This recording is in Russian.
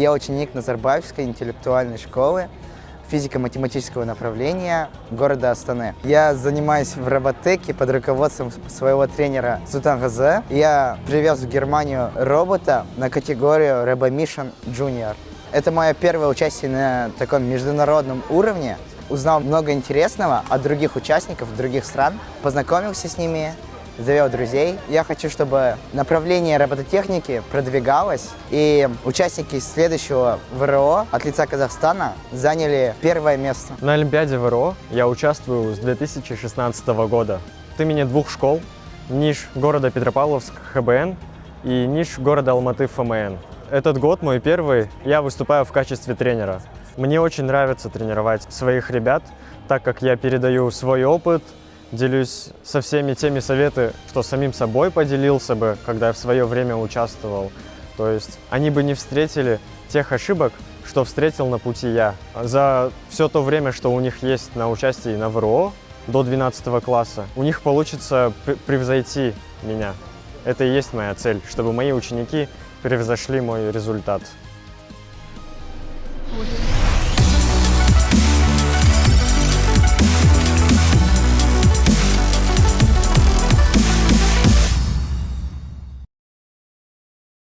Я ученик Назарбаевской интеллектуальной школы физико-математического направления города Астаны. Я занимаюсь в роботеке под руководством своего тренера Султангазы. Я привез в Германию робота на категорию RoboMission Junior. Это мое первое участие на таком международном уровне. Узнал много интересного от других участников других стран, познакомился с ними, завел друзей. Я хочу, чтобы направление робототехники продвигалось, и участники следующего ВРО от лица Казахстана заняли первое место. На Олимпиаде ВРО я участвую с 2016 года от имени двух школ: НИШ города Петропавловск ХБН и НИШ города Алматы ФМН. Этот год мой первый, я выступаю в качестве тренера. Мне очень нравится тренировать своих ребят, так как я передаю свой опыт, делюсь со всеми теми советами, что самим собой поделился бы, когда я в свое время участвовал. То есть они бы не встретили тех ошибок, что встретил на пути я. За все то время, что у них есть на участии на ВРО до 12 класса, у них получится превзойти меня. Это и есть моя цель, чтобы мои ученики превзошли мой результат.